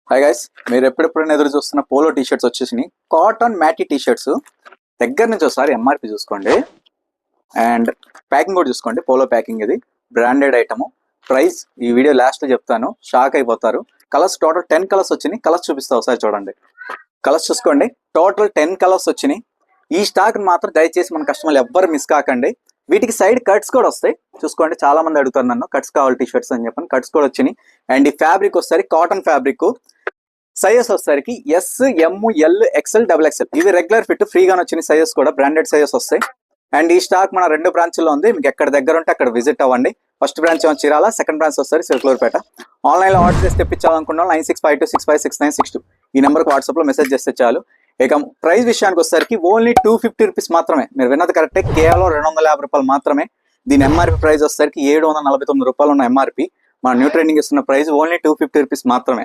Hi guys, మీరు ఎప్పుడెప్పుడైనా ఎదురు చూస్తున్న పోలో టీ షర్ట్స్ వచ్చేసినాయి. కాటన్ మ్యాటీ టీ షర్ట్స్ దగ్గర నుంచి ఒకసారి ఎంఆర్పి చూసుకోండి అండ్ ప్యాకింగ్ కూడా చూసుకోండి. పోలో ప్యాకింగ్, ఇది బ్రాండెడ్ ఐటమ్. ప్రైస్ ఈ వీడియో లాస్ట్లో చెప్తాను, షాక్ అయిపోతారు. కలర్స్ టోటల్ 10 కలర్స్ వచ్చినాయి. కలర్స్ చూపిస్తా ఒకసారి చూడండి. కలర్స్ చూసుకోండి, టోటల్ 10 కలర్స్ వచ్చినాయి. ఈ స్టాక్ మాత్రం దయచేసి మన కస్టమర్లు ఎవ్వరు మిస్ కాకండి. వీటికి సైడ్ కట్స్ కూడా వస్తాయి చూసుకోండి. చాలా మంది అడుగుతారు నన్ను, కట్స్ కావాలి టీ షర్ట్స్ అని చెప్పని. కట్స్ కూడా వచ్చినాయి. అండ్ ఈ ఫ్యాబ్రిక్ వస్తారు కాటన్ ఫ్యాబ్రిక్. సైజెస్ వచ్చేసరికి ఎస్, ఎమ్, ఎల్, ఎక్స్ఎల్, డబుల్ ఎక్స్ఎల్. ఇవి రెగ్యులర్ ఫిట్. ఫ్రీగా వచ్చిన సైజెస్ కూడా బ్రాండెడ్ సైజెస్ వస్తాయి. అండ్ ఈ స్టాక్ మన 2 బ్రాంచ్లో ఉంది. మీకు ఎక్కడ దగ్గర ఉంటే అక్కడ విజిట్ అవ్వండి. ఫస్ట్ బ్రాంచ్ ఏమో చీరాల, సెకండ్ బ్రాంచ్ వస్తారు సిల్క్లూరుపేట. ఆన్లైన్లో ఆర్డర్ చేసి తెప్పించాలనుకున్నాం 9652656962 ఈ నెంబర్కి వాట్సాప్లో మెసేజ్ చేస్తే చాలు. ఇక ప్రైస్ విషయానికి వచ్చేసరికి ఓన్లీ 250 రూపీస్ మాత్రమే. మీరు విన్నది కరెక్టే, కేవలం 250 రూపాయలు మాత్రమే. దీని ఎంఆర్పి ప్రైస్ వచ్చేసరికి 749 రూపాయలు ఉన్న ఎంఆర్పి. మన న్యూ ట్రెండింగ్ ఇస్తున్న ప్రైస్ ఓన్లీ 250 రూపీస్ మాత్రమే.